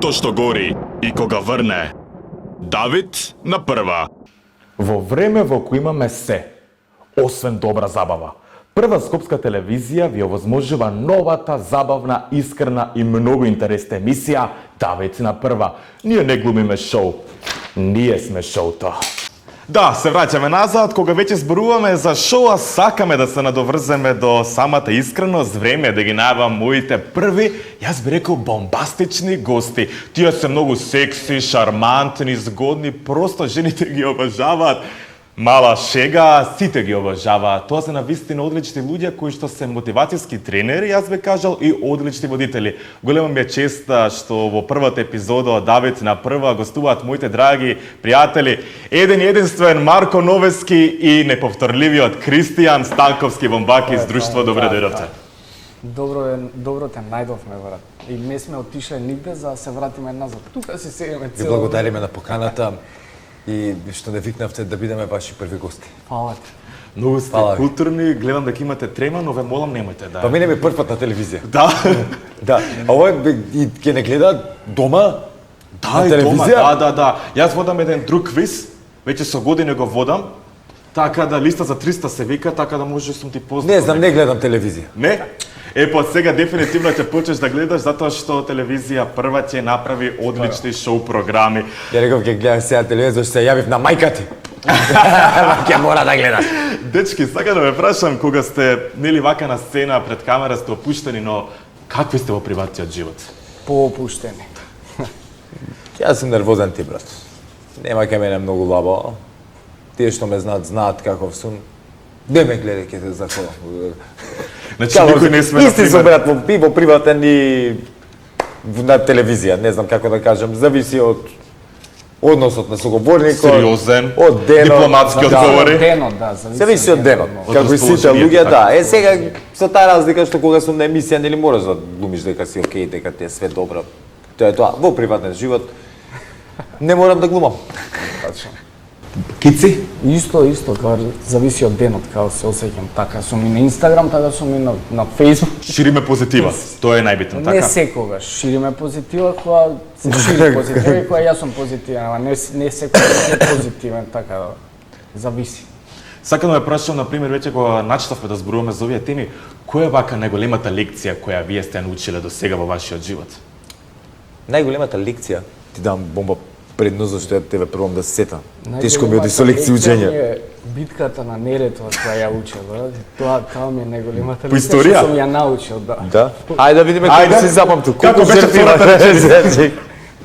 сето што гори и кога врне. Давид на прва. Во време во кој имаме се, освен добра забава, Прва скопска телевизија ви овозможува новата, забавна, искрена и многу интересна емисија Давид на прва. Ние не глумиме шоу, ние сме шоуто. Да, се враќаме назад, кога веќе зборуваме за шоу, сакаме да се надоврземе до самата искреност, време да ги најавам моите први, јас би рекол бомбастични гости. Тие се многу секси, шармантни, згодни, просто жените ги обожаваат. Мала шега, сите ги обожаваат. Тоа се навистина одлични луѓе кои што се мотивацијски тренери, јас би кажал, и одлични водители. Голема ми е чест што во првата епизода од Давид на прва гостуваат моите драги пријатели, еден единствен Марко Новески и неповторливиот Кристијан Станковски Бомбаки из друштво. Добре дојдовте. Добро те најдовме, брат. И не сме отишле нигде за да се вратиме назад. Тука си седиме цело. Ви благодариме на поканата и што не викнавте да бидеме ваши први гости. Фала ти. Многу сте културни, гледам дека имате трема, но ве молам немојте да. Па мене ми прв пат на телевизија. Да. Да. А овој и ќе не гледа дома? Да, и дома. Да. Јас водам еден друг квиз, веќе со години го водам. Така да листа за 300 се вика, така да може сум ти познат. Не знам, не гледам телевизија. Не? Па сега дефинитивно ќе почнеш да гледаш затоа што телевизија прва ќе направи одлични шоу програми. Ја реков ќе гледам сега телевизија, што се јавив на мајка ти. Ќе мора да гледаш. Дечки, сакам да ме прашам, кога сте нели вака на сцена пред камера сте опуштени, но какви сте во приватниот живот? Поопуштени. Јас сум нервозен ти, брат. Нема кај мене многу лабо. Тие што ме знаат каков сум. Не ме гледај ке те заколам. Значи никој не сме исти сум, брат, во приватен и на телевизија, не знам како да кажам, зависи од односот на соговорникот, сериозен, од денот, дипломатски одговори. Денот, да, зависи од денот. Како и сите луѓе, да. Сега со таа разлика што кога сум на емисија нели мораш да глумиш дека си окей, дека ти е све добро. Тоа е тоа. Во приватен живот не морам да глумам. Тачно. Кици? Исто, кога зависи од денот, како се осеќам. Така сум и на Инстаграм, така сум и на Фејсбук. Шириме позитива, тоа е најбитно, така? Не секогаш. Шириме позитива, кога се шири позитива и кога јас сум позитивен, ама не секогаш е позитивен, така да зависи. Сакам да ме прашам, например, веќе кога начнавме да зборуваме за овие теми, која е вака најголемата лекција која вие сте научиле до сега во вашиот живот? Најголемата лекција, ти дам бомба предно зашто ја тебе првом да се сетам. Тешко ми оди со лекции учење. Битката на Неретва која ја учев, брат. Тоа ми е најголемата лекција. По историја? Што сум ја научил, да. Да. Ајде да видиме како си запамтил. Како беше втората реченица?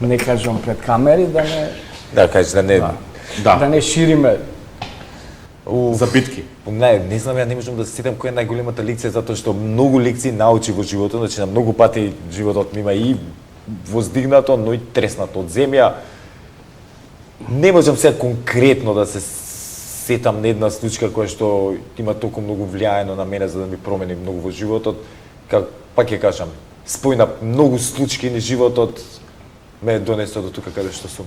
Не кажам пред камери да не. Да, кажеш да не. Да не шириме. За битки. Не знам, ја не можам да се сетам која е најголемата лекција затоа што многу лекции научи во животот, значи на многу пати животот ми има и воздигнато, но и треснато од земја. Не можам сега конкретно да се сетам на една случка која што има толку многу влијаено на мене за да ми промени многу во животот. Пак ќе кажам, спој на многу случки на животот ме донесо до тука каде што сум.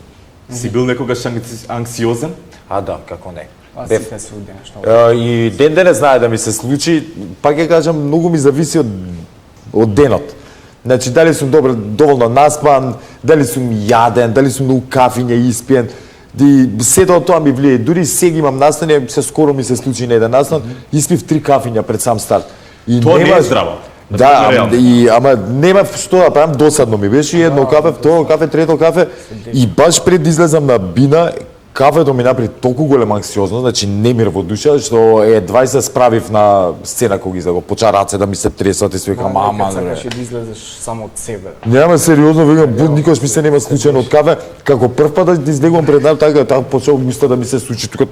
Си бил некогаш анксиозен? Да, како не. Сите се уди нешто. И ден денес знае да ми се случи, пак ќе кажам, многу ми зависи од денот. Значи, дали сум доволно наспан, дали сум јаден, дали сум многу кафиња испиен, сето од тоа ми влие. Дури сега имам настан, се скоро ми се случи на еден настан, испив 3 кафиња пред сам старт. Тоа не е здраво. Да, ама нема што да правам, досадно ми беше, едно кафе, второ кафе, трето кафе, и баш пред да излезам на бина, кафето ми направи толку голема анксиозност, значи немир во душа, што едва се справив на сцена кога излего, поча раце да ми се тресат и се викам, мама, сакаш да излезеш само од себе. Нема сериозно, викам, никош ми се нема случајно од кафе, како прв пат да излегувам пред нам, така почнав мисля да ми се случи тука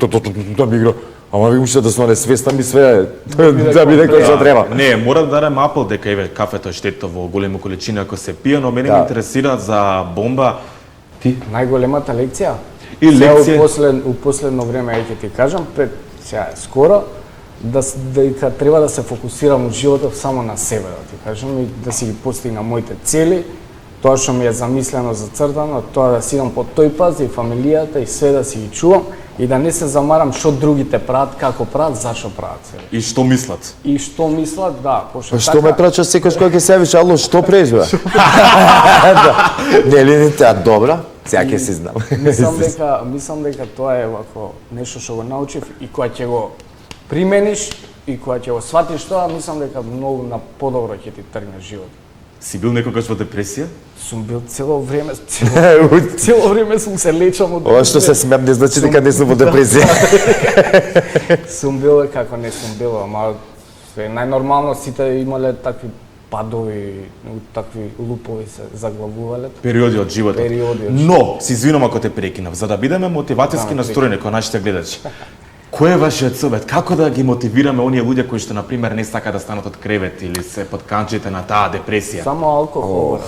да ми игра. Ама викам што да сум несвестен ми све, да би рекол што треба. Не, мора да дадем апел дека еве кафето е штетно во големи количини ако се пие, но мене ме интересира за бомба. Ти? Најголемата лекција? И лекција у последно време ќе ти кажам, пред сега скоро дека треба да се фокусирам во животот само на себе, да ти кажам, и да си ги постигнам моите цели тоа што ми е замислено зацртано, тоа да си идам по тој пат и фамилијата и све да си ги чувам и да не се замарам што другите прават, како прават, зашо прават се. И што мислат? И што мислат, да, пошто Па што ме прача секој кој ќе се више, ало, што прежива? Нели, таа добра, сега ќе си знам. Мислам дека тоа е вако нешто што го научив и кога ќе го примениш и кога ќе го сватиш тоа, мислам дека многу на подобро ќе ти тргне живот. Си бил некогаш во депресија? Сум бил цело време сум се лечам од Ова што се смеам не значи дека не сум во депресија. Сум бил како не сум бил, ама се најнормално сите имале такви падови, такви лупови се заглавувале. Периоди од животот. Периоди од Но, се извинувам ако те прекинав, за да бидеме мотивацијски настроени кон нашите гледачи. Кој е вашиот совет? Како да ги мотивираме оние луѓе кои што на пример не сакаат да станат од кревет или се под канчите на таа депресија? Само алкохол.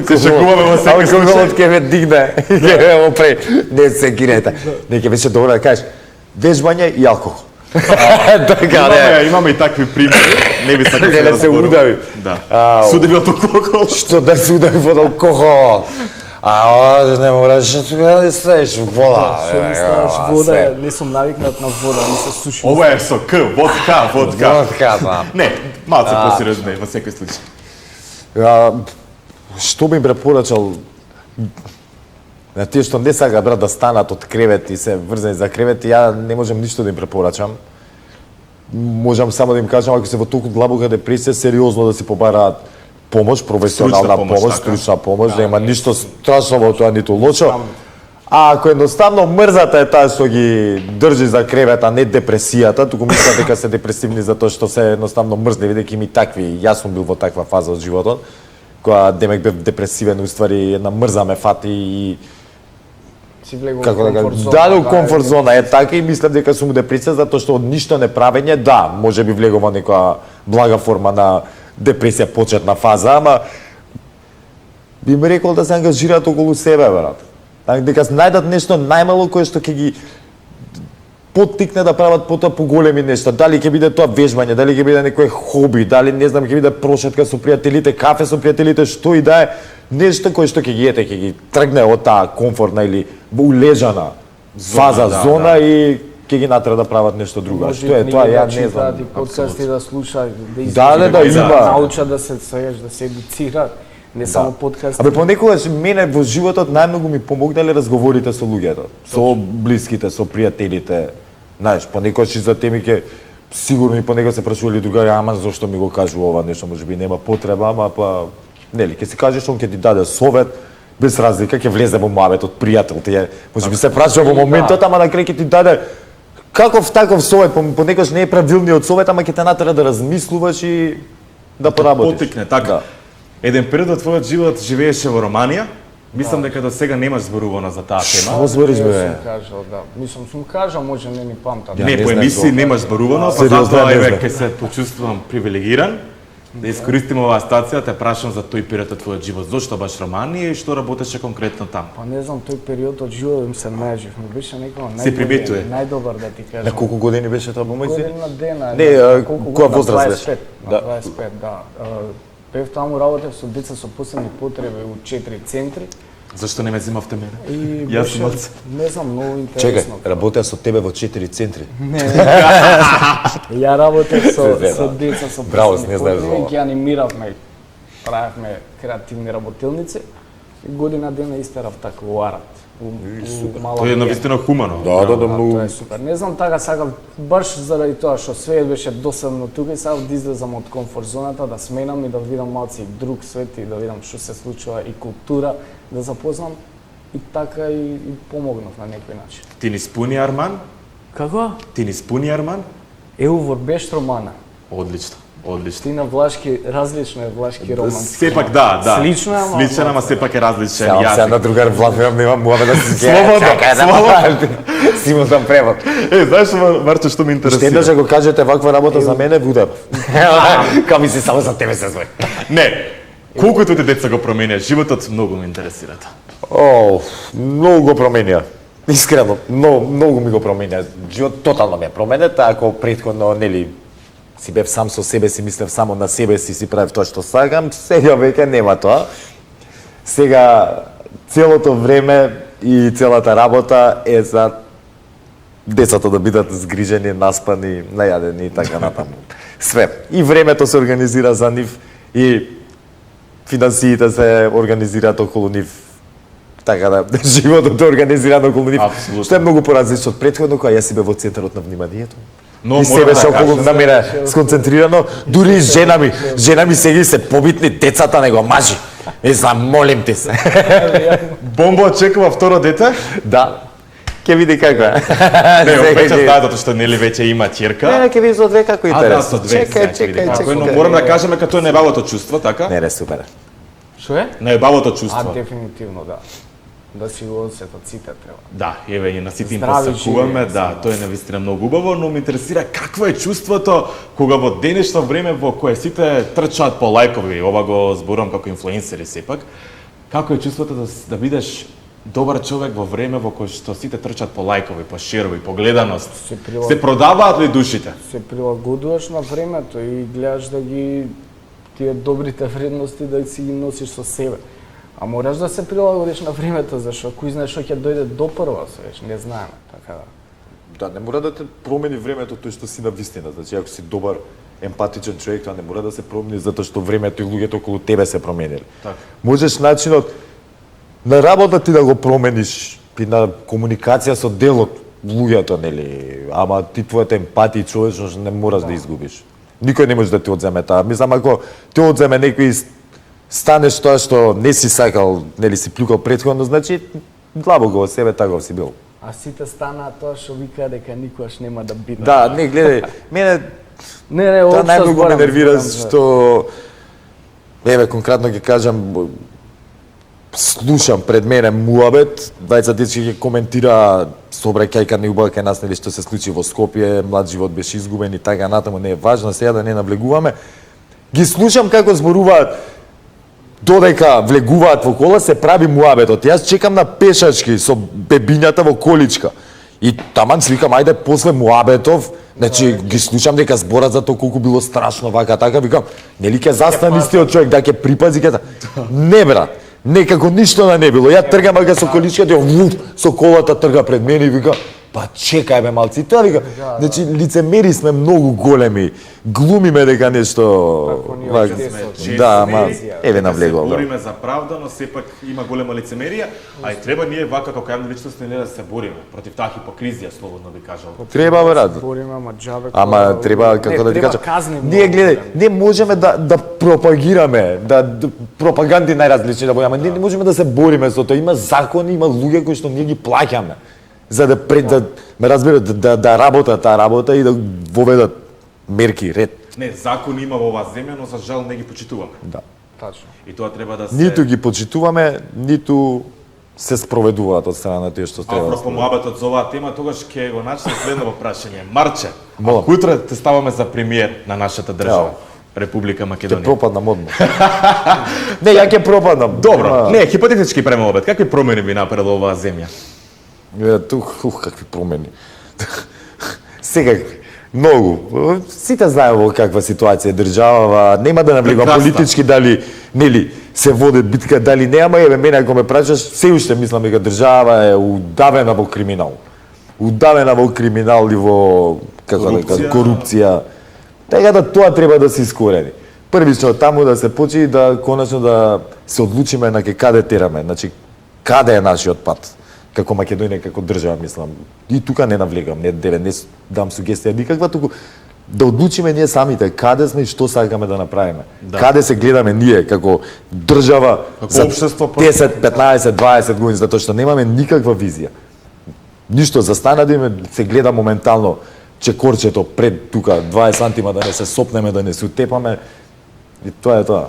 Се шокуваме во секој случај. Алкохолот ќе ме дигне, ќе ме опре. Не се гинете. Не ќе беше добро да кажеш вежбање и алкохол. Така Имаме и такви примери. Не би сакал Не да се удави. Да. Судеви од алкохол. Што да се удави од алкохол? Не мораш тука да ставиш вода. Што ми ставаш вода, не сум навикнат на вода, ми се суши. Ова е со К, водка. Водка, да. Не, малце посериозно во секој случај. Што би препорачал на тие што не сака брат да станат од кревет и се врзани за кревет, ја не можам ништо да им препорачам. Можам само да им кажам ако се во толку длабока депресија, сериозно да си побараат помош, професионална помош, стручна помош, да има ништо страшно во тоа ниту лошо. А ако едноставно мрзата е таа што ги држи за кревет, а не депресијата, туку мислат дека се депресивни затоа што се едноставно мрзливи, дека им и такви, јас сум бил во таква фаза од животот, која демек бев депресивен, уствари една мрза ме фати и како да кажам, да, у комфорт зона е така и мислам дека сум у депресија затоа што од ништо не правење, да, може би влегов во некоја блага форма на депресија почетна фаза, ама би ми рекол да се ангажираат околу себе, брат. Дека најдат нешто најмало кое што ќе ги поттикне да прават потоа поголеми нешта. Дали ќе биде тоа вежбање, дали ќе биде некој хоби, дали не знам ќе биде прошетка со пријателите, кафе со пријателите, што и да е, нешто кое што ќе ги ќе ги тргне од таа комфортна или улежана фаза, зона и ќе ги натера да прават нешто друго. Што е тоа, ја не знам. Да подкасти да слушаат, Да, има. научат да се да се едуцираат, не само подкасти. Абе понекогаш мене во животот најмногу ми помогнале разговорите со луѓето, со блиските, со пријателите. Знаеш, понекогаш и за теми ке сигурно и понекогаш се прашували другари, ама зошто ми го кажува ова нешто, можеби нема потреба, ама па нели, ќе се кажеш он ќе ти даде совет без разлика, ќе влезе во муабетот пријател, ти можеби се прашува во моментот, ама на крај ќе ти даде каков таков совет, понекогаш не е правилниот совет, ама ќе те натера да размислуваш и да поработиш. Потикне, така. Да. Еден период од твојот живот живееше во Романија. Мислам дека до сега немаш зборувано за таа тема. Што збориш бе? Сум кажал, да. Мислам, сум кажал, може не ни памтам. Не, не по знам емисии тоа. немаш зборувано, па Сериозно, затоа не еве знам. ќе се почувствувам привилегиран да искористим оваа стација, те прашам за тој период од твојот живот. Зошто баш Романија и што работеше конкретно таму? Па не знам, тој период од животот им се најжив, ми беше некој Се приметува. најдобар да ти кажам. На колку години беше тоа помојци? Година дена. Не, на колку која година? возраст 25, беше? на 25, да. Бев таму, работев со деца со посебни потреби у 4 центри Зашто не ме земавте мене? и Јас беше, сум од- не знам, многу Чекај, интересно. работеа со тебе во 4 центри. Ја работев со Зема. деца со Браво, посебни не знаеш за потреби, ова. ги анимиравме, правевме креативни работилници и година дена истерав така во Арат. Мала Тоа е Виена. навистина хумано. Да, Тоа е супер. Не знам, така сакав баш заради тоа што свеет беше досадно тука и сакав да излезам од комфорт зоната, да сменам и да видам малци друг свет и да видам што се случува и култура, да запознам и така и помогнав на некој начин. Ти ни спуни Арман? Како? Ти ни спуни Арман? Еу во беш романа. Одлично, одлично. Ти на влашки, различно е влашки роман. Сепак да. Слично е, ама Сличен, ама малку, сепак е различен. Сега на другар Влад немам муабе да си Слободно, слободно. Симултан превод. Знаеш, Марче, што ме интересира? Ще да го кажете ваква работа за мене, вудев. Ка ми се само за тебе се зој. Не, колкото ти деца го променија, животот многу ме интересира. О, многу го променија. Искрено, многу ми го променија. Живот тотално ме променета, ако претходно, нели, си бев сам со себе, си мислев само на себе си правев тоа што сакам, сега веќе нема тоа. Сега целото време и целата работа е за децата да бидат згрижени, наспани, најадени и така натаму. Све. И времето се организира за нив и финансиите се организираат околу нив. Така да, животот е организиран околу нив. Апсолутно. Што е многу поразлично од претходно, кога јас си бев во центарот на вниманието. Но И морам се беше да околу кажам, на мене сконцентрирано, дури и жена ми сега се побитни, децата него мажи. Мислам, молим ти се. Бомба очекува второ дете? Да. Ке види како е. Не, Сега веќе ќе- знаат што нели веќе има ќерка. Не, ке види со две како А да, интерес. со две. Чекај. Но морам да кажеме како е најбавото чувство, така? Не, супер. Што е? Најбавото А, чувство. дефинитивно, да. Да си го осетат сите треба. Да, еве и на сите им Здрави, посакуваме, живи, да, тоа е навистина многу убаво, но ме интересира какво е чувството кога во денешно време во кое сите трчаат по лајкови, ова го зборувам како инфлуенсери сепак. Како е чувството да бидеш добар човек во време во кое што сите трчаат по лајкови, по шерови, по гледаност? Се продаваат ли душите? Се прилагодуваш на времето и гледаш да ги тие добрите вредности да си ги носиш со себе. А мораш да се прилагодиш на времето, зашто кој знае што ќе дојде до прва, свеж, не знаеме, така да. Да, не мора да те промени времето тој што си на вистина. Значи, ако си добар, емпатичен човек, тоа не мора да се промени затоа што времето и луѓето околу тебе се променили. Така. Можеш начинот на работа ти да го промениш и на комуникација со делот луѓето, нели? Ама ти твојата емпатија и човечност не можеш да изгубиш. Никој не може да ти одземе таа. Мислам, ако ти одземе некој станеш тоа што не си сакал, нели си плюкал претходно, значи длабоко во себе таков си бил. А сите станаа тоа што викаа дека никогаш нема да биде. Да, не гледај, мене Не, тоа општо најмногу ме зборам, нервира зборам за- што еве конкретно ќе кажам слушам пред мене муабет, двајца дечки ќе коментира сообраќајка неубава кај нас нели што се случи во Скопје, млад живот беше изгубен и така натаму, не е важно сега да не навлегуваме. Ги слушам како зборуваат додека влегуваат во кола, се прави муабетот. Јас чекам на пешачки со бебињата во количка. И таман си викам, ајде после муабетов, значи ги слушам дека зборат за тоа колку било страшно вака така, викам, нели ќе застане истиот човек да ќе припази ќе Не брат, некако ништо да не било. Ја тргам ака со количката, со колата трга пред мене и вика, па чекај бе малци, и тоа вика, значи лицемери сме многу големи, глумиме дека нешто Како ние вака. од Да, ама еве навлегувал. Се Да. бориме за правда, но сепак има голема лицемерија, а и треба ние вака како јавни личности не да се бориме против таа хипокризија, слободно би кажал. Треба брат. Бориме, ама џабе. Ама треба како да ти кажам. Ние гледај, не можеме да пропагираме, да пропаганди најразлични да бојаме. Не можеме да се бориме со тоа. Има закони, има луѓе кои што ние ги плаќаме за да ме разберат да работат таа работа и да воведат мерки, ред. Не, закон има во оваа земја, но за жал не ги почитуваме. Да. Тачно. И тоа треба да се Ниту ги почитуваме, ниту се спроведуваат од страна на тие што треба. Апропо муабетот за оваа тема, тогаш ќе го начнем следно прашање. Марче, Молам. ако утре те ставаме за премиер на нашата држава, Република Ќе Македонија. пропаднам одмah. Не, ја ќе пропаднам. Добро, Ама, не, хипотетички према обед. Какви промени би направила оваа земја? Какви промени. Секакви. Многу. Сите знаеме во каква ситуација е државава. Нема да навлегувам Прекрасна. политички дали, нели, се води битка дали не, ама еве мене ако ме прашаш, се уште мислам дека држава е удавена во криминал. Удавена во криминал и во како да кажам, корупција. Така да тоа треба да се искорени. Првично таму да се почне да конечно да се одлучиме на каде тераме, значи каде е нашиот пат како Македонија, како држава, мислам. И тука не навлегам, не дам сугестија никаква, туку да одлучиме ние самите каде сме и што сакаме да направиме. Да. Каде се гледаме ние како држава за општество, 10, 15, 20 години, затоа што немаме никаква визија. Ништо застана да се гледа моментално чекорчето пред тука 20 сантима да не се сопнеме, да не се утепаме. И тоа е тоа.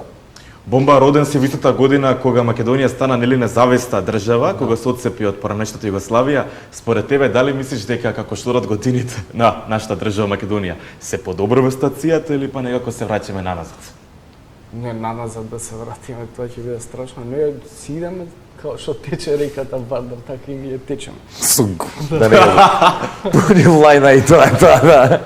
Бомба, роден си во истата година кога Македонија стана нели независна држава, кога се отцепи од поранешната Југославија. Според тебе, дали мислиш дека како што одат годините на нашата држава Македонија се подобрува стацијата или па некако се враќаме наназад? Не, наназад да се вратиме, тоа ќе биде страшно. Не, си идеме као што тече реката Вардар, така и ние течеме. Да не пуни лајна и тоа, да.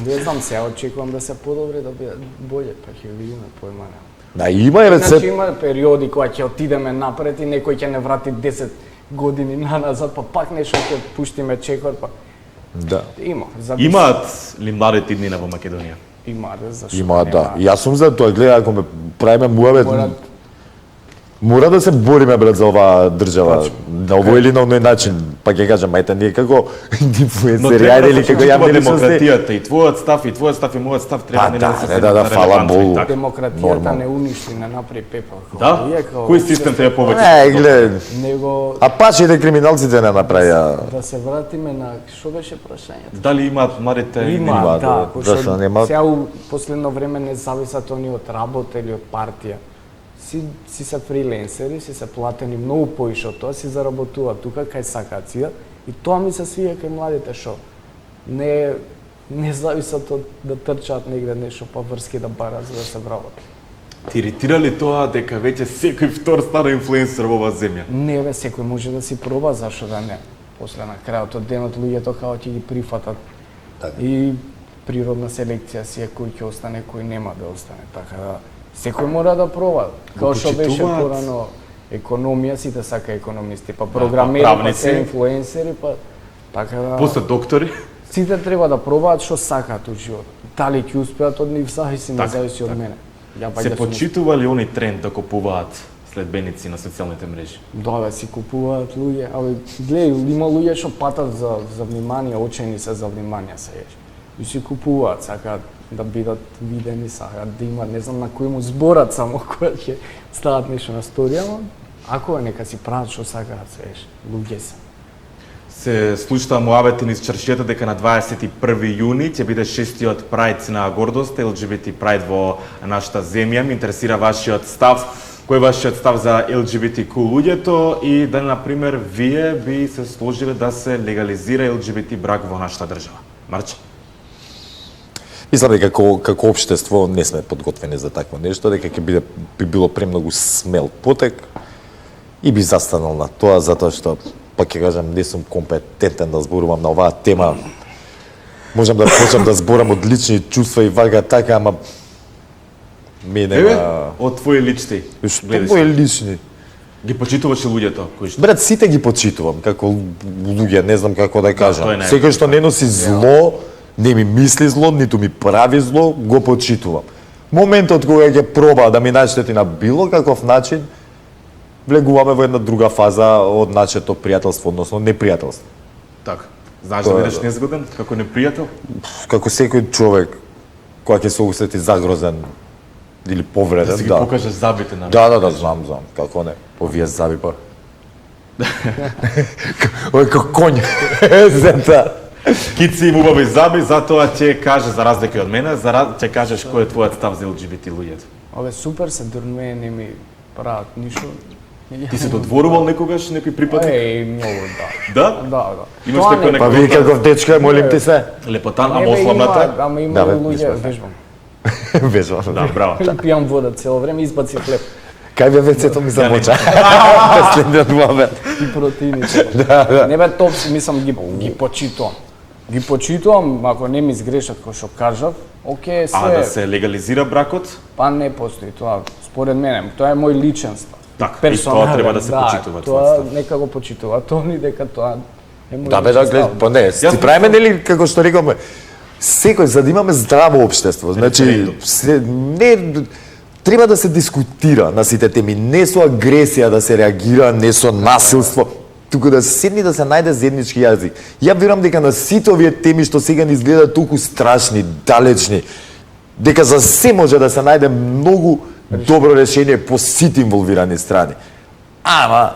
Не знам, сега очекувам да се подобри, да биде болje, па ќе видиме, појма нема. Да, има е Значи рецепт. има периоди кога ќе отидеме напред и некој ќе не врати 10 години назад, па пак нешто ќе пуштиме чекор, па Да. има. Зависи. Имаат ли младите иднина во Македонија? Има, зашто Има, нема. да. Јас сум за тоа, гледа, ако ме правиме муабет, мора да се бориме брат за оваа држава на овој или на оној начин. Па ќе кажам, ајте ние како инфлуенсери, ајде или како јавни личности. демократијата и твојот став и мојот став треба Па нели да, се да, фала релевантни, Богу. така. Демократијата Нормално. не уништи, не направи пепел. Да? Кој систем треба повеќе? Не, гледа, Него а пачите криминалците не направија. да се вратиме на што беше прашањето? Дали имаат младите Има, да, кој зашто што нема? сега у последно време не зависат они од работа или од партија. Си се фриленсери, си се платени многу поише од тоа, си заработуваат тука кај сакаат си, и тоа ми се свија кај младите што не зависат од да трчаат негде нешто па врски да барат за да се вработат. Ти иритира ли тоа дека веќе секој втор стара инфлуенсер во оваа земја? Не бе, секој може да си проба, зашто да не. После на крајот од денот луѓето као ќе ги прифатат. И природна селекција си е кој ќе остане, кој нема да остане. Така да секој мора да проба. Као што беше почитуваат. порано економија, сите сака економисти, па програмери, па правници. се инфлуенсери, па така да После доктори? сите треба да пробаат што сакаат од животот. Дали ќе успеат од нив зависи, не Така, зависи од така. мене. Ја Се ваѓа сум почитува ли они тренд да купуваат следбеници на социјалните мрежи? Да, бе, си купуваат луѓе, абе, гледај, има луѓе што патат за внимание, очени се за внимание се еш. И си купуваат, сакаат да бидат видени, сакаат да имат, не знам на кој му зборат само кога ќе стават нешто на сторија, но ако е, нека си прават што сакаат се еш, луѓе се. Се слушна муабети низ чаршијата дека на 21 јуни ќе биде 6-тиот прајд на гордост, LGBT прајд во нашата земја. Ме интересира вашиот став. Кој е вашиот став за LGBTQ луѓето и дали, например, вие би се сложиле да се легализира LGBT брак во нашата држава? Марче? Мислам дека како општество не сме подготвени за такво нешто, дека би било премногу смел потек и би застанал на тоа затоа што пак ќе кажам не сум компетентен да зборувам на оваа тема. Можам да почнам да зборам од лични чувства и вага така, ама ми Еве, нема. од твои лични Што гледиште. мои лични? Ги почитуваш ли луѓето кои што? Брат, сите ги почитувам како луѓе, не знам како да кажам. тоа е Секој што не носи зло, не ми мисли зло, ниту ми прави зло, го почитувам. Моментот кога ќе проба да ми наштети на било каков начин, влегуваме во една друга фаза од нашето пријателство, односно непријателство. Така. Знаеш да Тоа е, бидеш да. незгоден како непријател? Како секој човек кога ќе се усети загрозен или повреден, Да си ги да. покажеш забите на Да, знам, како не. Овие заби па. Ој како конј. Зента. Кици им убави заби, затоа ќе каже, за разлика од мене, ќе кажеш кој е твојот став за LGBT луѓето. Абе, супер се, дур мене не ми прават ништо. Ти се додворувал некогаш некој припадник? Многу, да. Да? Да. Имаш Тоа некој не- Па ви каков дечко, молим ти се. Лепотан, Не, ама бе, осламната? Ама има Да, бе, луѓе, мислам. вежбам. Вежбам. Да, браво. Пијам вода цело време, избаци хлеб Кај бе вецето ми замоча. Последниот момент. и протеини. Не бе, топ, мислам, ги почитувам. Ги почитувам, ако не ми изгрешат кој што кажав, окей, А да се, се легализира бракот? па не постои тоа, според мене, тоа е мој личен став. Така, и тоа треба да се почитува, твојот Тоа став. нека го почитува, тоа ни дека тоа е мој Да бе, личен да глед, став. па не, си Јас правиме нели како што рековме, секој за да имаме здраво општество, значи Референдум. не треба да се дискутира на сите теми, не со агресија да се реагира, не со насилство, туку да се седни да се најде заеднички јазик. Ја верувам дека на сите овие теми што сега ни изгледаат толку страшни, далечни, дека за се може да се најде многу добро решение по сите инволвирани страни. Ама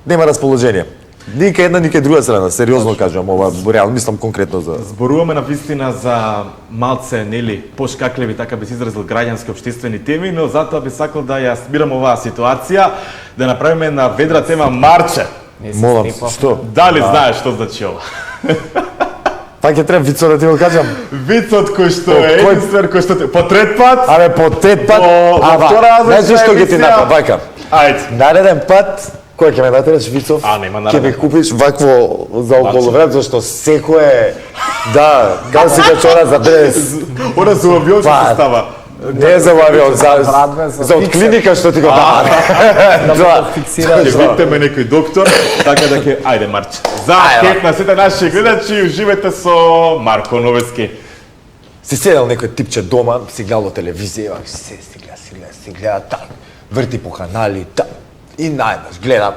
нема расположение. Ника една, ника друга страна, сериозно кажувам ова, реално мислам конкретно за Зборуваме на вистина за малце, нели, пошкакливи, така би се изразил, граѓански општествени теми, но затоа би сакал да ја смирам оваа ситуација, да направиме една ведра тема Марче. Не се молам, степав. што? Дали знаеш што значи ова? Па ќе треба вицо да ти го кажам. Вицот кој што По е кој- единствен, кој што по трет пат, Абе по тет пат, Во втора знаеш различна што ќе ти емисија. напа, вака. Ајде. Нареден пат, кој ќе ме натераш Вицов, нема ќе нареден ми купиш вакво за околоврат, зашто секое, да, као си качора за дрес. Ора за авион што се става. Не за авион, брадве, за за од фиксер. клиника што ти го дава. Да фиксираш. Ќе викнеме некој доктор, така да ќе ајде Марче. За кеф на сите наши гледачи, уживајте со Марко Новески. Си седел некој типче дома, си гледал телевизија, си гледа, так, врти по канали, так, и најдеш, гледа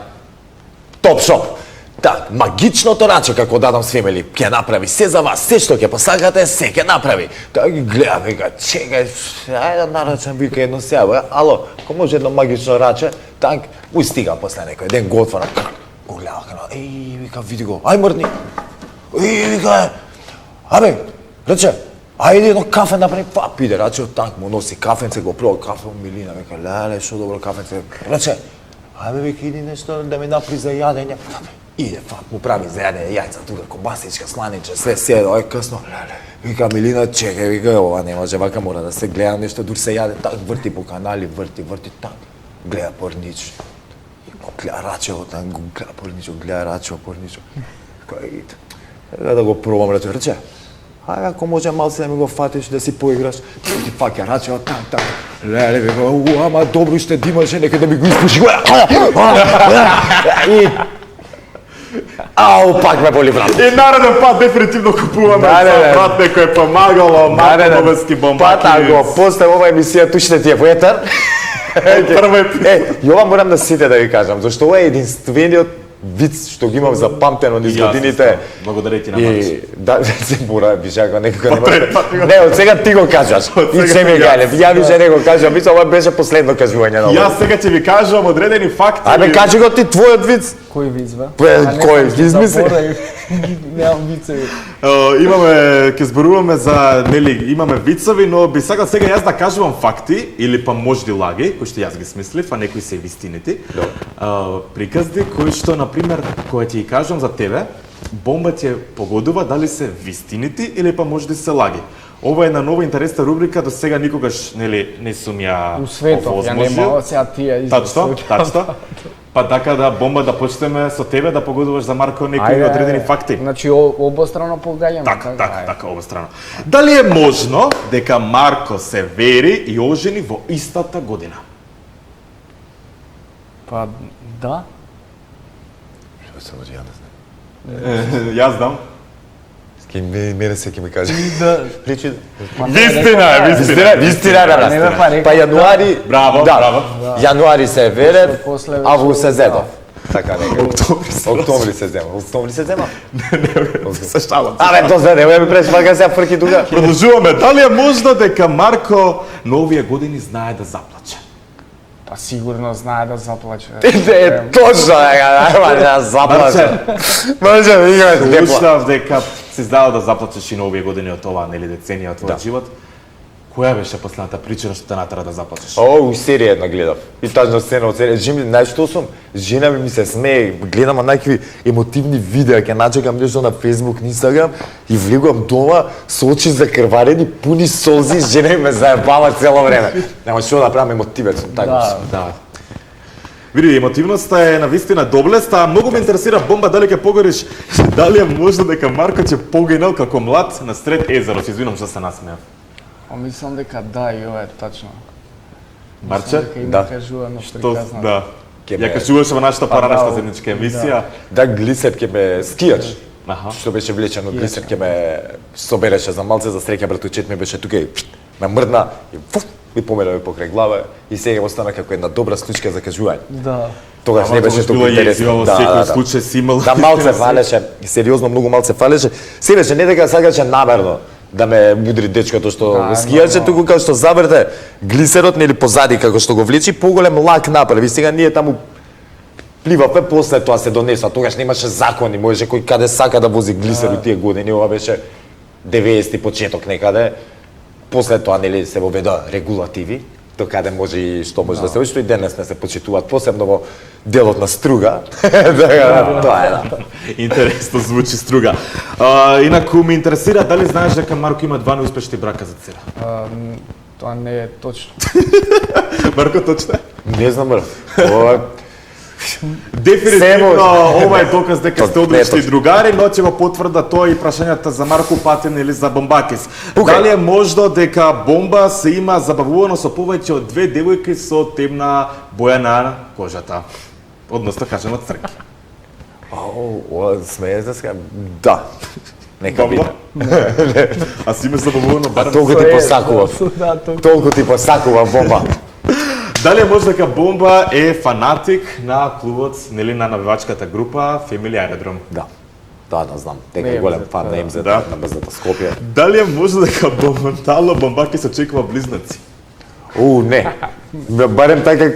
Топ Шоп. Так, магичното раче како Дадам Свемели ќе направи се за вас, се што ќе посакате, се ќе направи. Так ги гледа, вика, чекај, ајде да нарачам, вика едно сега, бе, ало, ако може едно магично раче, так, му стига после некој ден го отвора, го гледа, вика, види го, ај мртни, вика, абе, раче, ајде едно кафе направи, па пиде, раче, так му носи кафенце, го пробал кафе у Милина, вика, леле, шо добро кафенце, раче, ајде, вика, иди нешто да ми направи за јадење. Иде, фак, му прави за јадење, јајца, тука, кобасичка, сланиче, све седе, ој късно. Вика, Милина, чекај, вика, ова не може, вака мора да се гледа нешто, дур се јаде, так, врти по канали, врти, так, гледа порнич. Го гледа рачево, так, го гледа порничо, гледа рачево, порничо. Кој иде, да го пробам, рече, ајде, ако може малце да ми го фатиш, да си поиграш, ти фаќа рачево, так, леле, вика, ама добро ще димаше, нека да ми го испуши. И ау, пак ме боли брат. И нареден пат дефинитивно купуваме Да, за да. брат некој помагало, Марко Новески бомбаки. Пат, ако после ова емисија туште ти е во етер. Јова морам да сите да ви кажам, зашто ова е единствениот виц што ги имам запамтено низ годините. Благодарејќи на Марко. И да, се мора, више, ако некако не може. Не, од сега ти го кажаш. И се ми галев. Ја више не го кажам, мисля, ова беше последно кажување на ова. Јас сега ќе ви кажам одредени факти. Ајде, кажи го ти твојот виц. Кој виц, бе? Кој? Ги измисли? Немам вицеви. Имаме, ќе зборуваме за, нели, имаме вицови, но би сакал сега јас да кажувам факти, или па можди лаги, кои што јас ги смислив, а некои се вистините. Приказди кои што, например, кои ќе ги кажам за тебе, бомба ќе погодува дали се вистините или па можди се лаги. Ова е на нова интересна рубрика, до сега никогаш, нели, не сум ја У светот, ја овозможил. нема, сега тие Тачно, тачно. Па така да бомба да почнеме со тебе да погодуваш за Марко некои одредени факти. Значи, обострано погаѓаме. Така, обострано. Дали е можно дека Марко се вери и ожени во истата година? Па, да. Јас знам. Мене се ќе ми каже. Причи. Вистина е, вистина. Вистина, да, Не ме пари. Па јануари, Браво, да, браво. јануари се верев, После вече- август се зедов. Така нека. Октомври се Октомври се зема. Октомври се зема? Се шалам. Абе, тоа се не ми пресмага сега фрки тука. Продолжуваме. Дали е можно дека Марко на овие години знае да заплаче? Па сигурно знае да заплаче. Не, точно, ама да заплаче. Може да играш депла. Слушнав дека си знал да заплачеш и на овие години од ова, нели, деценија од твојот живот. Која беше последната причина што те натера да заплачеш? О, серија една гледав. И тажна сцена од серија. Знаеш што сум? Жена ми се смее, гледам некакви емотивни видеа, ќе начекам нешто на Facebook, на Instagram и влегувам дома со очи закрварени, пуни солзи, жена ми ме заебава цело време. Нема што да правам емотивен сум, така Да. сум. Да. Види, емотивноста е навистина доблест, а многу ме интересира бомба дали ќе погориш, дали е можно дека Марко ќе погинал како млад на сред езеро. Се извинам што се насмеав. Па мислам дека да, и ова е тачно. Марче? Дека има Да. кажувано Што, приказно. да. Ќе Ја ме- кажуваше во нашата поранешна да, заедничка емисија. Да, Глисер ќе ме скијач. Аха. Што беше влечен од Глисер ќе ме собереше за малце, за среќа братучет ми беше тука и ме мрдна и фуф, и помера ми покрај глава и сега остана како една добра случка за кажување. Да. Тогаш не беше толку интересно. Во секој случај си имал. Да, малце фалеше, сериозно многу малце фалеше. Се беше не дека сакаше намерно да ме мудри дечкото што Да, го скијаше, нормално. туку како што заврте глисерот нели позади како што го влечи, поголем лак направи. Сега ние таму пливавме, после тоа се донесува. Тогаш немаше закони, можеше кој каде сака да вози глисер у тие години, ова беше 90-ти почеток некаде. После тоа нели се воведа регулативи, до каде може и што може да се учи, и денес не се почитуваат, посебно во делот на струга. Тоа е, да. Интересно звучи струга. Инаку ме интересира дали знаеш дека Марко има 2 неуспешни брака за сега. Тоа не е точно. Марко, точно е? Не знам, брат. Ова Дефинитивно Се ова е доказ дека сте Тоа, одлични неточно. другари, но ќе го потврда тоа и прашањата за Марко Патин или за Бомбакис. Пукај. Дали е можно дека Бомба се има забавувано со повеќе од две девојки со темна боја на кожата? Односно кажано црки. ова смееш да ска? Да. Нека биде. Бомба? А си ме забавувано барем. Толку ти посакував. Да, толку. Толку ти посакував, Бомба. Дали е може дека Бомба е фанатик на клубот, нели на навивачката група Фемили Аеродром? Да. Да, да знам. Дека Не е е голем МЗ, фан на МЗ, да. на МЗ Скопје. Дали е може дека моментално Бомбаки се очекува близнаци? Не. Барем така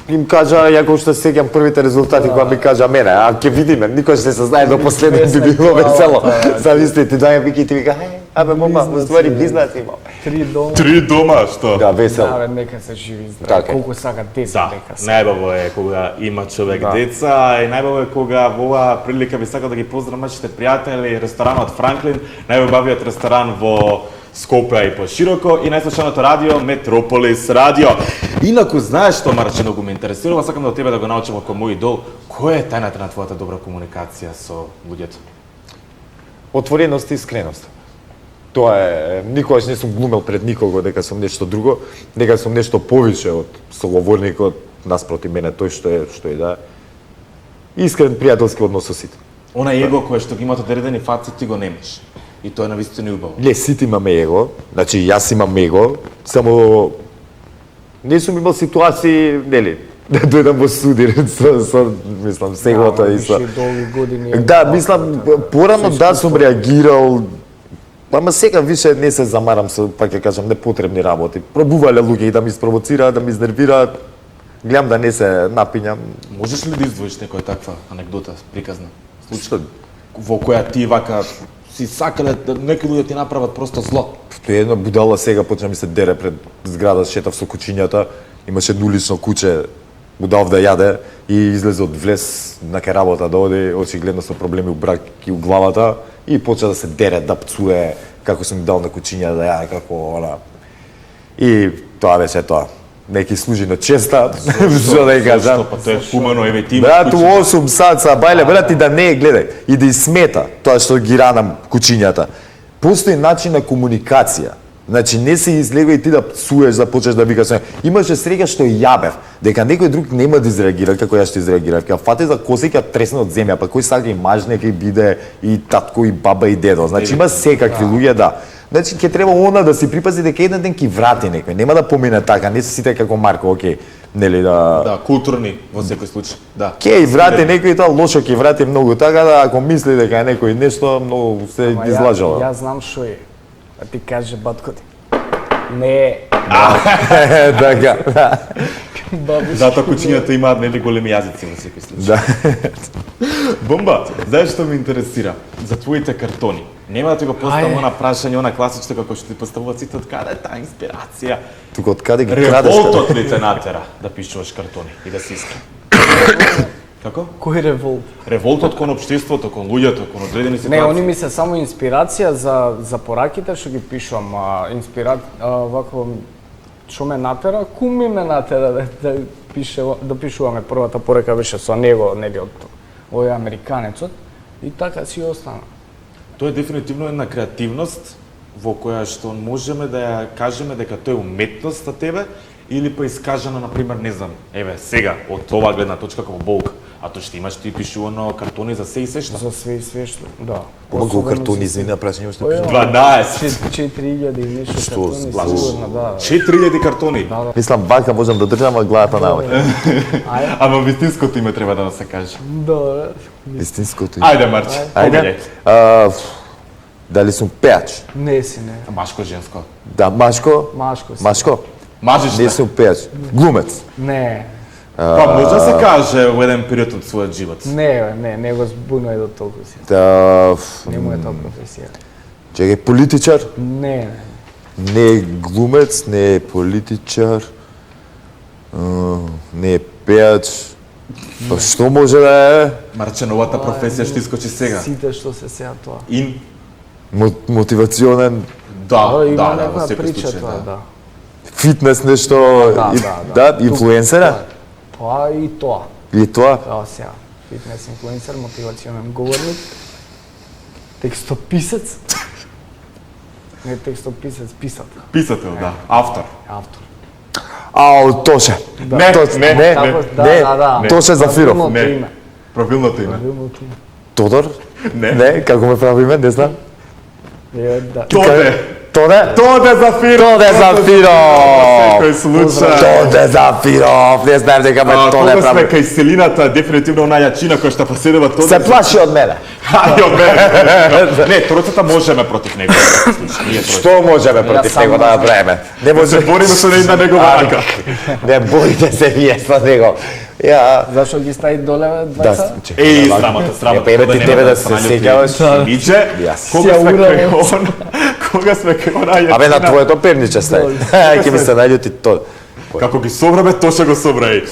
им кажа, јако што се сеќам првите резултати кога ми кажа мене, а ќе видиме, никош не се знае до последно би било весело. Зависи ти дај вики и ти вика, абе мома, уствари близнаци имам. 3 дома. 3 дома, што? Да, весело. Да, бе, нека се живи здраво. Така е. Колку сака деца, Да, дека се. најбаво е кога има човек деца и најбаво е кога во оваа прилика би сакал да ги поздравам нашите пријатели, ресторанот Франклин, најубавиот ресторан во Скопје и пошироко и најслушаното радио Метрополис радио. Инаку знаеш што Марче многу ме интересира, сакам да од тебе да го научам како мој идол, која е тајната на твојата добра комуникација со луѓето? Отвореност и искреност. Тоа е, никогаш не сум глумел пред никого дека сум нешто друго, дека сум нешто повише од соговорникот наспроти мене, тој што е да. Искрен пријателски однос со сите. Она его кое што ги имат одредени фаци ти го немаш. И тоа е навистина убаво. Не, сите имаме его, значи јас имам его, само не сум имал ситуации, нели, да дојдам во судир со мислам, сегото и со... Више долги години. е Да, така, мислам, да. порано Со да сум реагирал, ама сега више не се замарам со, пак ќе кажам, непотребни работи. Пробувале луѓе и да ми спровоцираат, да ми изнервираат, гледам да не се напињам. Можеш ли да издвоиш некоја таква анекдота приказна? Случај во која ти вака си сакале да некои луѓе ти направат просто зло. Тоа е една будала сега почна ми се дере пред зграда, шетав со кучињата, имаше едно улично куче, будал да јаде и излезе од влез на ке работа да оди, очигледно со проблеми у брак и у главата и почна да се дере, да пцуе, како сум дал на кучиња да јаде, како она. И тоа беше тоа. Неки служи на честа, што да ја кажам. Па тоа е хумано, еве ти Брат, у 8 сат са бајле, брат, и да не е, гледај, и да смета тоа што ги ранам кучињата. Постои начин на комуникација. Значи, не се излега и ти да псуеш, да почнеш да викаш. Имаше среќа што јабев, дека некој друг нема да изреагира како ја што изреагира. Ка фате за косеќа тресна од земја, па кој сака и маж нека и биде и татко и баба и дедо. Значи има секакви луѓе, да. Значи ќе треба она да си припази дека еден ден ќе врати некој. Нема да помине така, не се сите како Марко, окей. Нели да Да, културни во секој случај. Да. Ќе врати некој тоа лошо ќе врати многу, така да ако мисли дека е некој нешто многу се Ама излажува. Ја знам што е. Да ти каже батко ти. Не, Така. бабушка. Затоа кучињата имаат нели големи јазици во секој случај. Да. Бомба, знаеш што ме интересира? За твоите картони. Нема да ти го поставам Ајде. она прашање, она класично како што ти поставуваат сите од каде е таа инспирација? Тука од каде ги крадеш? Револтот ли те натера да пишуваш картони и да си искрен? Како? Кој револт? Револтот кон општеството, кон луѓето, кон одредени Не, ситуации. они ми се само инспирација за пораките што ги пишувам, вако што ме натера, куми ме натера да пишуваме првата порека беше со него, нели од овој американецот и така си остана. Тоа е дефинитивно една креативност во која што можеме да ја кажеме дека тоа е уметност за тебе или па искажана, например, не знам, еве, сега, од оваа гледна точка како болка, а тоа што имаш ти пишувано картони за се и се што? За све и све што, да. Колку картони извини на прашање што Па, ја, 12. 4000 и нешто Што, картони, сплашиш? сигурно, да. 4000 картони. Мислам вака можам да држам, а главата наоѓа. Ајде, Ама вистинското име треба да се каже. да. Истинското. Ајде, Марче, Ајде. помињај. Дали сум пеач? Не си, не. Машко, женско. Да, машко? Машко си. Машко? Мажиш Не се. сум пеач. Глумец. Не. Па може да се каже во еден период од својот живот. Не го збунувај до толку си. Да, Не му е тоа професија. чекај, политичар? Не. Не е глумец, не е политичар, не е пеач. Па што може да е? Марче, новата професија што искочи сега. Сите што се сеа тоа. Ин? Мотивационен, Да, Има да, во некоја секој прича случај, тоа, да. да. фитнес нешто, Да, и- да, да. да, инфлуенсера? Па и тоа. И тоа? Тоа сега. Фитнес инфлуенсер, мотивационен говорник, текстописец. Не текстописец, писател. Писател, да, автор. Автор. Ау, Тоше. Не, не, Така, не, да. Тоше Зафиров. Правилното Не. име. Правилното име. Правилното име. Тодор? Не. Како ме прави име, не знам. Тоде. Тоде? Тоде Зафиров. Тоде Зафиров! Секој случај. Тоде Зафиров! Не знаем дека ме Тоде Кога сме прави. кај селината, дефинитивно онаја чина која што поседува Тоде. Се плаши од мене. Ај, од мене. Не, тројцата можеме против него. Ние тројцата. Што можеме против сам него да можам. направиме? Не Се може. бориме со една негова рака. Не борите се вие со него. Ја, Зашо ги стави доле да, двајца? Еј, срамата. Ја, па еве ти тебе да се сеќаваш. Миџе, Јас. кога Ја сме урам. кај он, кога сме кај онаја Абе на чина, твоето перниче стај. Ќе ми се најути тоа. како ги собраме, Тоше го собрај.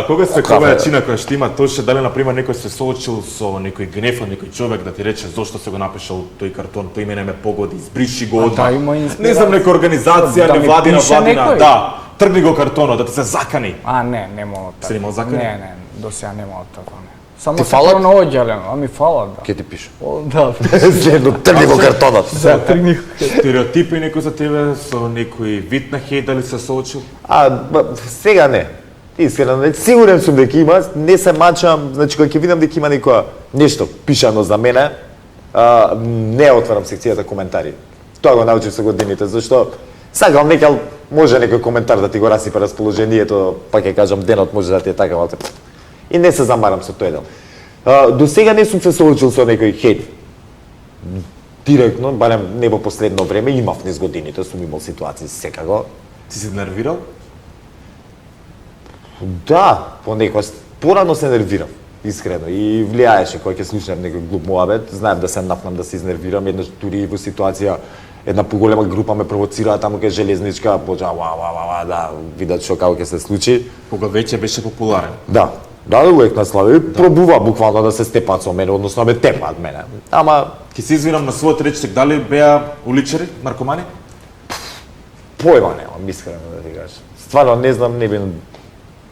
Кога сме кај Кафе, оваа да. чина која што има Тоше, дали например некој се соочил со некој гнев од некој човек да ти рече зошто се го напишал тој картон, тој име не ме погоди, избриши го одма. да, има Не знам, некоја организација, Да ми невладина, пише владина, некој? да. Тргни го картонот, да ти се закани. А, не, немало така. Се немало закани? Не, до сега немало така, не. Само Ти се фалат? пронаоѓале, а ми фалат, да. Ќе ти пише. О, да, Следно тргни го картонот. да, тргни. Стереотипи некој за тебе со некој вид на хејт дали се соочил? Сега не. Искрено, не, сигурен сум дека има, не се мачам, значи кога ќе видам дека има некоја нешто пишано за мене, не отварам секцијата коментари. Тоа го научив со годините, зашто сакам нека може некој коментар да ти го расипа расположението, па ќе кажам денот може да ти е така малку. И не се замарам со тој дел. До сега не сум се соочил со некој хејт. Директно, барем не во последно време, имав низ годините, сум имал ситуации секако. Ти си нервирал? Да, понекогаш порано се нервирам, искрено, и влијаеше кога ќе слушнам некој глуп муабет, знаев да се напнам да се изнервирам, еднаш дури и во ситуација една поголема група ме провоцираа таму кај железничка, почна да видат што како ќе се случи. Кога веќе беше популарен. Да, увек наслави, пробува буквално да се степаат со мене, односно ме тепаат мене. Ама Ки се извинам на својот речник, дали беа уличари, наркомани? појма немам, искрено да ти кажам. Стварно не знам, не би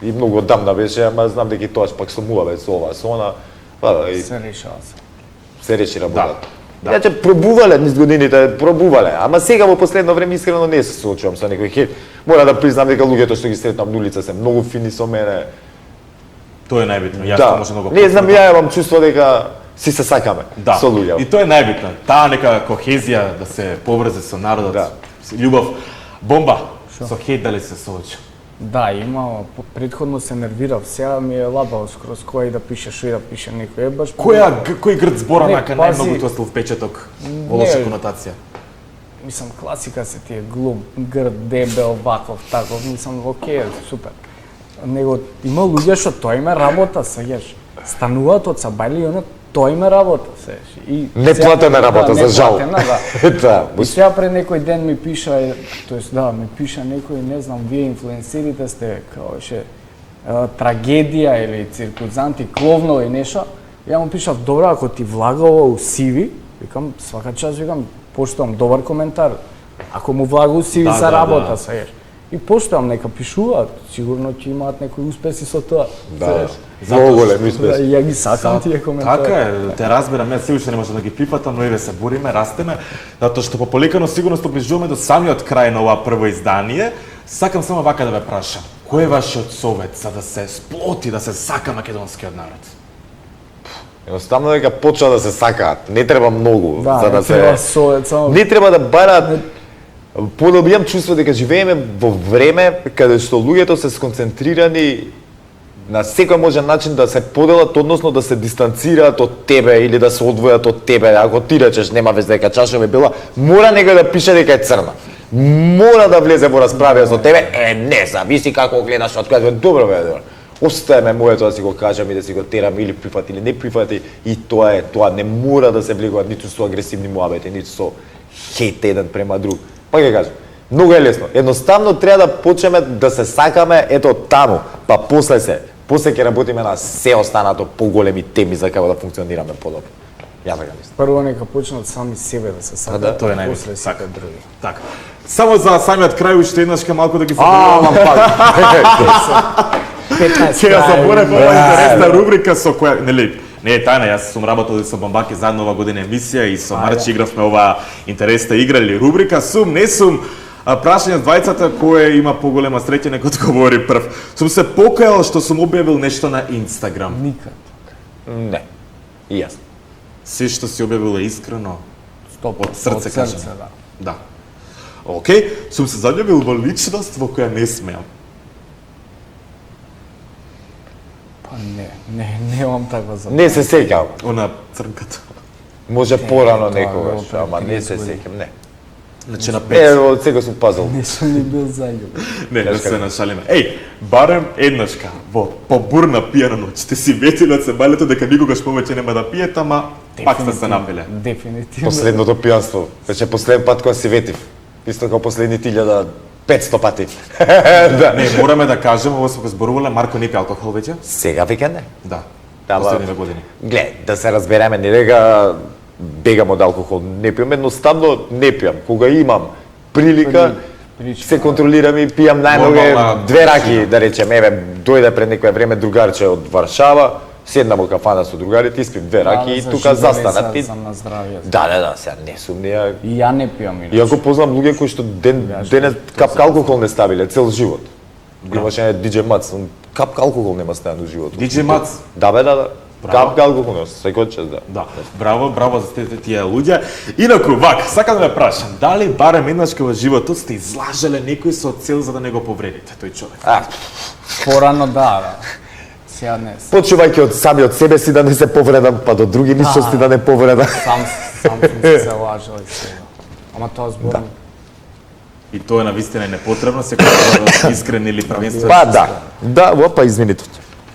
и многу одамна беше, ама знам дека и тоаш пак со муабет со ова, со она, да, и Се решава се. се реши работата. Да. Иначе пробувале низ годините, пробувале, ама сега во последно време искрено не се соочувам со некој хејт. Мора да признам дека луѓето што ги сретнам на улица се многу фини со мене. Тоа е најбитно. Јас Да, може многу не знам, ја имам чувство дека си се сакаме да. со луѓе. И тоа е најбитно. Таа нека кохезија да се поврзе со народот, Да. љубов. Бомба, со хејт дали се соочи? Да, има, предходно се нервирав, сега ми е лабаво скроз кој да пише, што и да пише некој. Е баш Кој грд збора Не, нака пази. најмногу тоа стил впечаток во Не. лоша конотација? Мислам, класика се тие глуп, грд, дебел, ваков, таков, мислам, окей, супер. Него има луѓе што тоа им е работа, сеќаш. Стануваат од сабајли и оно тоа им е работа, сеќаш. И Неплатена сега- работа, за жал. неплатена, да. Да, И сега пред некој ден ми пиша, тоест да, ми пиша некој, не знам, вие инфлуенсерите сте као ше трагедија или циркузанти, кловно и нешто. Ја му пишав, добро, ако ти влага ова у CV, викам, свака час, викам, поштувам, добар коментар. Ако му влага у CV Да, за да, работа, да. сееш. И поштувам, нека пишуваат, сигурно ќе имаат некои успеси со тоа. Да, сееш. многу голем Да, успех. и ја ги сакам тие коментари. Така е, те разбирам, јас сигурно не можам да ги прифатам, но еве се бориме, растеме, затоа што пополекано сигурно се приближуваме до самиот крај на ова прво издание. Сакам само вака да ве прашам, кој е вашиот совет за да се сплоти, да се сака македонскиот народ? Едноставно дека почна да се сакаат. Не треба многу Да, за да не треба се совет, само не треба да бараат. Подобијам чувство дека живееме во време каде што луѓето се сконцентрирани на секој можен начин да се поделат, односно да се дистанцираат од тебе или да се одвојат од тебе. Ако ти речеш нема вез дека чашава е бела, мора некој да пише дека е црна. Мора да влезе во расправа со тебе. Не, зависи како гледаш од која. Добро бе, добро. Оставаме моето да си го кажам и да си го терам или прифати или не прифати, и тоа е тоа. Не мора да се влегуваат ниту со агресивни муабети, ниту со хејт еден према друг. Па ќе кажам, многу е лесно. Едноставно треба да почнеме да се сакаме ето таму, па после ќе работиме на се останато поголеми теми за како да функционираме подобро. Ја така мислам. прво нека почнат сами себе да се сакат, да, тоа е најбитно. после сите други. Така. Само за самиот крај уште еднаш малку да ги Ама забавам. пак. 15 Ќе ја заборев крај. ова интересна рубрика со која, нели, не е тајна, јас сум работел и со Бомбаки заедно ова година емисија и со Марчи игравме ова интересна игра или рубрика. Сум, не сум, прашање с двајцата кој има поголема среќа нека одговори прв. Сум се покајал што сум објавил нешто на Инстаграм. Никад. Не. И јас. Се што си објавил е искрено. Од срце кажам. да. Да. Океј, сум се заљубил во личност во која не смеам. Па немам таква забава. Не се сеќам. Она црнката. Може порано тоа некогаш, било ама не 30 се години. сеќам, не. Значи на Е, 5. од сега сум пазал. Не сум ни бил заљубен. Не, да се нашалиме. Еј, барем еднашка во побурна пијана ноќ. Те си ветили од семејлето дека никогаш повеќе нема да пиете, ама пак сте се напиле. Дефинитивно. Последното пијанство. Беше последен пат кога си ветив. Исто како последните 1500 пати. Да. Не, мораме да кажеме, ово сме го зборувале, Марко не пие алкохол веќе? Сега веќе не. Да. Ама- Последниве години. Глед, да се разбереме, не дека бегам од алкохол, не пијам, едноставно не пијам. Кога имам прилика, Приличка, се контролирам и пијам најмногу Нормална 2 раки, да речем, еве, дојде пред некое време другарче од Варшава, седнам во кафана со другарите, испим 2 раки и тука застанат. И... Сам на здравје. Да, сега не сум ние. И ја не пијам иначе. Иако познам луѓе кои што денес капка алкохол не ставиле цел живот. Имаше DJ Мац, он капка алкохол нема стајано живот. DJ Мац? Да, да. Капка алкохол нема, секој час, да. Да, браво за сите тие луѓе. Инаку, вак, сакам да ме прашам, дали барем еднаш во животот сте излажеле некој со цел за да не го повредите тој човек? Порано да. Сега не. Почувајќи од самиот себе си да не се повредам, па до други личности да не повредам. Сам сум се лажал и сега. Ама тоа зборник. И тоа е навистина непотребно, секој треба да е искрен или правенствен. Па да. Да, опа, извини.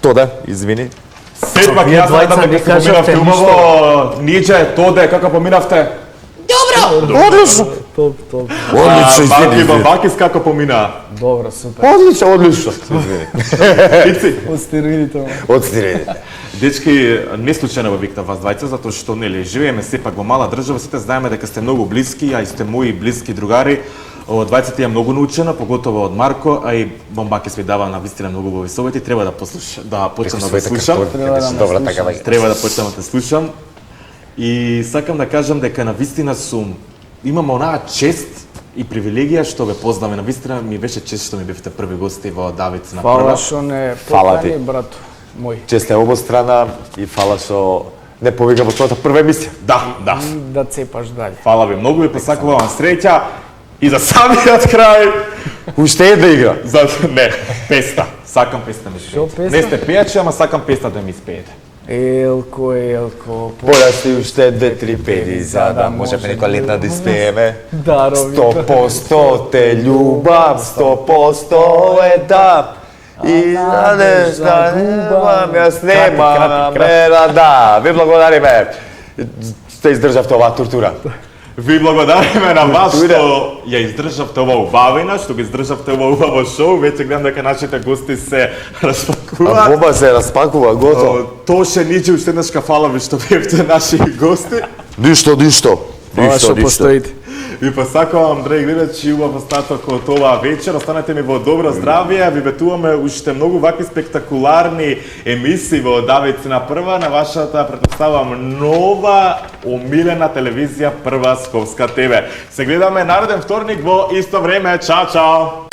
Тоде, извини. Сепак вие јас двајца знам не дека поминавте кажавте убаво. Ниџе, Тоде, како поминавте? Одлично. Топ. Одлично, Баки извини. Бабакис како помина? Добро, супер. Одлично. Извини. Ици. Од стероидите. Од стереди. Дечки, не случајно ве викнав вас двајца, затоа што нели живееме сепак во мала држава, сите знаеме дека сте многу блиски, а и сте мои блиски другари. Од двајцата ја многу научена, поготово од Марко, а и Бомбаки ми дава на вистина многу убави совети, треба да да почнам да го слушам. Добра, така да. Треба да почнам да те слушам. И сакам да кажам дека на вистина сум имам онаа чест и привилегија што ве познаваме. На вистина ми беше чест што ми бевте први гости во Давид на Фала прва. што не Фала ти. покани, брат мој. Честе обострана и фала што не повика во твојата прва емисија. Да. Да цепаш дале. Фала ви многу, ви посакувам среќа и за самиот крај. Уште една игра. За не, песта. Сакам песта ми Шо спеете. песта? Не сте пејачи, ама сакам песта да ми спеете. Елко, Порасти уште 2-3 педи за да можеме некоја летна да испееме. Дарови. 100% те љубав, 100% е да. И надежда немам, јас немам, мера да. Ви благодариме. Сте издржавте оваа тортура. Ви благодариме на вас што ја издржавте ова убавина, што го издржавте ова убаво шоу. Веќе гледам дека нашите гости се А распакуваат. Боба се распакува, готово. Тоше Ниџе, уште еднашка фала ви што бевте наши гости. Ништо. Фала што постоите. Ви посакувам, драги гледачи, убав остаток од оваа вечер. Останете ми во добро здравје. Ви ветуваме уште многу вакви спектакуларни емисии во Давид на прва, на вашата, претпоставувам, нова омилена телевизија Прва Сковска ТВ. Се гледаме нареден вторник во исто време. Чао!